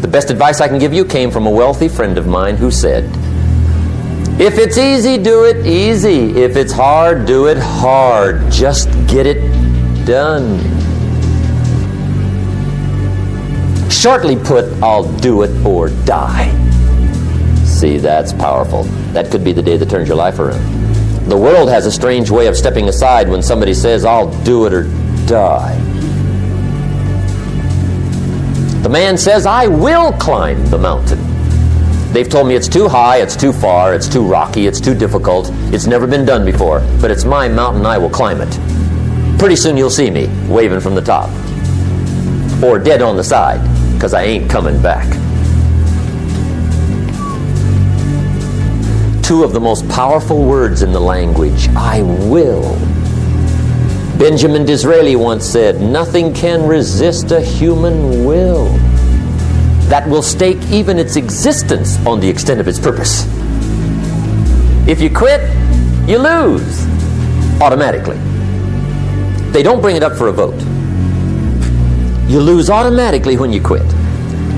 The best advice I can give you came from a wealthy friend of mine who said, if it's easy, do it easy. If it's hard, do it hard. Just get it done. Shortly put, I'll do it or die. See, that's powerful. That could be the day that turns your life around. The world has a strange way of stepping aside when somebody says, I'll do it or die. The man says, I will climb the mountain. They've told me it's too high, it's too far, it's too rocky, it's too difficult, it's never been done before, but it's my mountain, I will climb it. Pretty soon you'll see me waving from the top. Or dead on the side, because I ain't coming back. Two of the most powerful words in the language, I will. Benjamin Disraeli once said, nothing can resist a human will that will stake even its existence on the extent of its purpose. If you quit, you lose automatically. They don't bring it up for a vote. You lose automatically when you quit.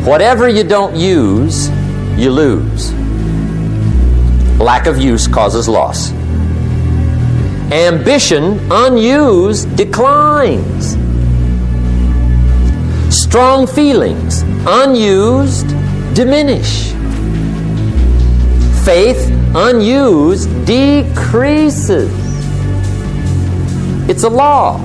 Whatever you don't use, you lose. Lack of use causes loss. Ambition, unused, declines. Strong feelings, unused, diminish. Faith, unused, decreases. It's a law.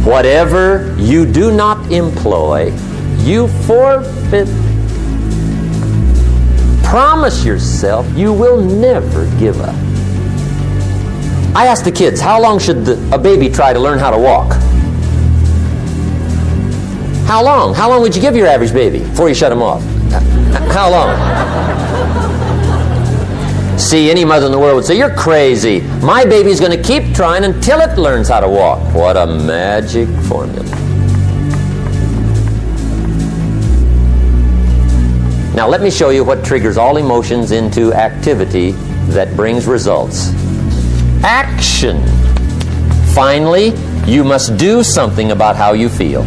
Whatever you do not employ, you forfeit. Promise yourself you will never give up. I ask the kids, how long should a baby try to learn how to walk? How long? How long would you give your average baby before you shut him off? How long? See, any mother in the world would say, you're crazy. My baby's going to keep trying until it learns how to walk. What a magic formula. Now let me show you what triggers all emotions into activity that brings results. Action. Finally, you must do something about how you feel.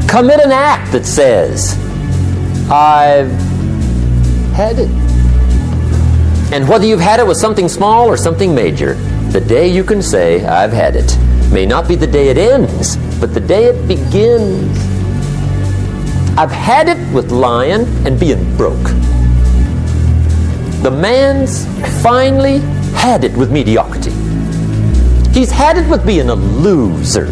Commit an act that says, I've had it. And whether you've had it with something small or something major, the day you can say, I've had it, may not be the day it ends, but the day it begins. I've had it with lying and being broke. The man's finally had it with mediocrity. He's had it with being a loser.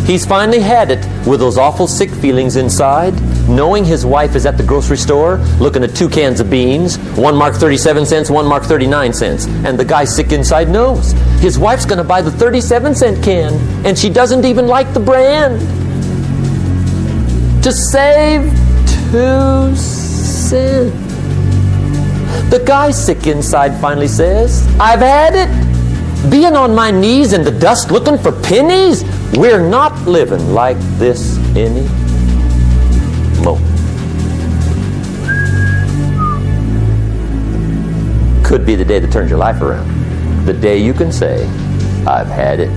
He's finally had it with those awful sick feelings inside, knowing his wife is at the grocery store looking at 2 cans of beans, one marked 37 cents, one marked 39 cents. And the guy sick inside knows his wife's going to buy the 37-cent can, and she doesn't even like the brand. To save 2 cents. The guy sick inside finally says, I've had it. Being on my knees in the dust looking for pennies? We're not living like this anymore. Could be the day that turns your life around. The day you can say, I've had it.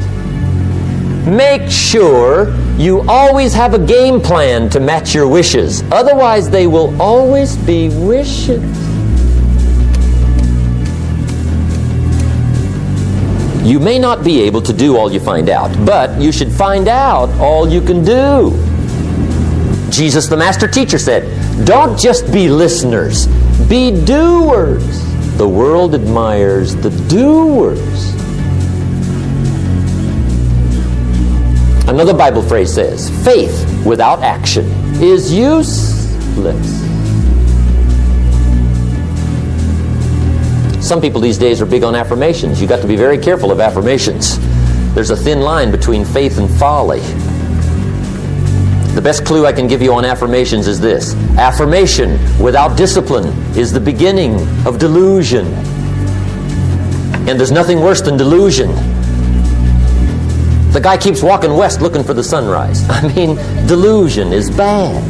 Make sure you always have a game plan to match your wishes. Otherwise, they will always be wishes. You may not be able to do all you find out, but you should find out all you can do. Jesus, the master teacher, said, don't just be listeners, be doers. The world admires the doers. Another Bible phrase says, faith without action is useless. Some people these days are big on affirmations. You've got to be very careful of affirmations. There's a thin line between faith and folly. The best clue I can give you on affirmations is this. Affirmation without discipline is the beginning of delusion. And there's nothing worse than delusion. The guy keeps walking west looking for the sunrise. I mean, delusion is bad.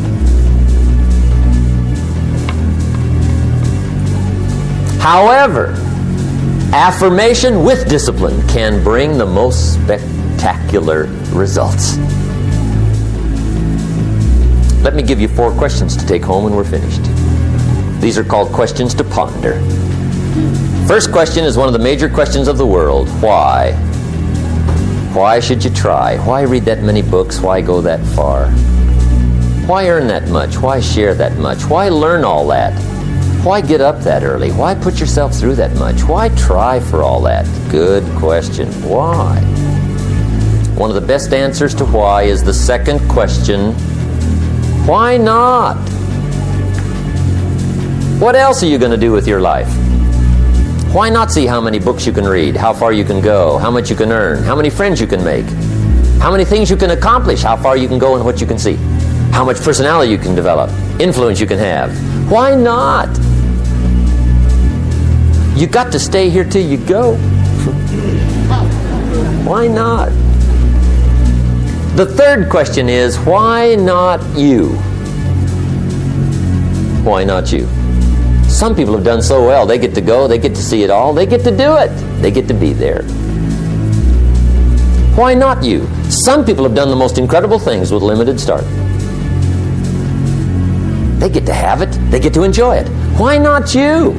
However, affirmation with discipline can bring the most spectacular spectacular results. Let me give you 4 questions to take home when we're finished. These are called questions to ponder. First question is one of the major questions of the world. Why? Why should you try? Why read that many books? Why go that far? Why earn that much? Why share that much? Why learn all that? Why get up that early? Why put yourself through that much? Why try for all that? Good question. Why? One of the best answers to why is the second question. Why not? What else are you going to do with your life? Why not see how many books you can read, how far you can go, how much you can earn, how many friends you can make, how many things you can accomplish, how far you can go and what you can see, how much personality you can develop, influence you can have? Why not? You got to stay here till you go. Why not? The third question is, why not you? Why not you? Some people have done so well. They get to go, they get to see it all, they get to do it. They get to be there. Why not you? Some people have done the most incredible things with limited start. They get to have it. They get to enjoy it. Why not you?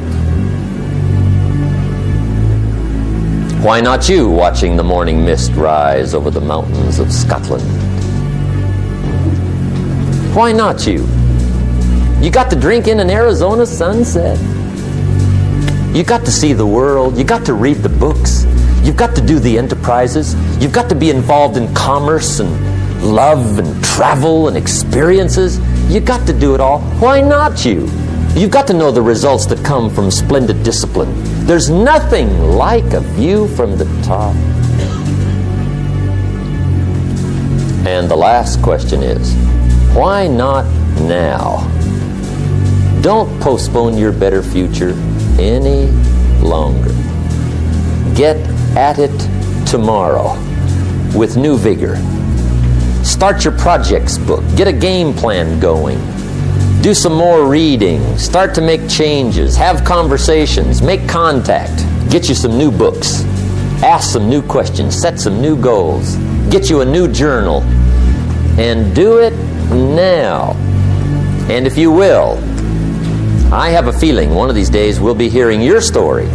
Why not you watching the morning mist rise over the mountains of Scotland? Why not you? You got to drink in an Arizona sunset. You got to see the world. You got to read the books. You've got to do the enterprises. You've got to be involved in commerce and love and travel and experiences. You got to do it all. Why not you? You've got to know the results that come from splendid discipline. There's nothing like a view from the top. And the last question is, why not now? Don't postpone your better future any longer. Get at it tomorrow with new vigor. Start your projects book. Get a game plan going. Do some more reading. Start to make changes. Have conversations. Make contact. Get you some new books. Ask some new questions. Set some new goals. Get you a new journal. And do it now. And if you will, I have a feeling one of these days we'll be hearing your story.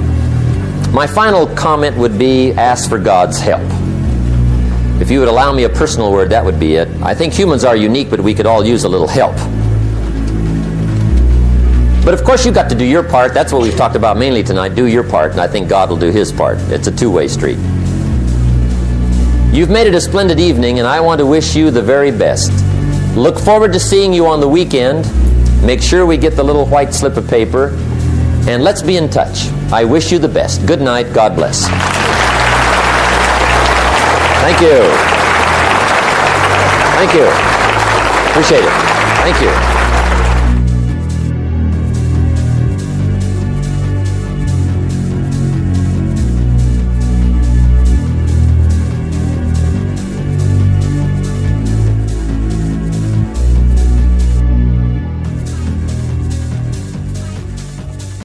My final comment would be, ask for God's help. If you would allow me a personal word, that would be it. I think humans are unique, but we could all use a little help. But of course you've got to do your part. That's what we've talked about mainly tonight. Do your part, and I think God will do His part. It's a two-way street. You've made it a splendid evening, and I want to wish you the very best. Look forward to seeing you on the weekend. Make sure we get the little white slip of paper, and let's be in touch. I wish you the best. Good night. God bless. Thank you. Thank you. Appreciate it. Thank you.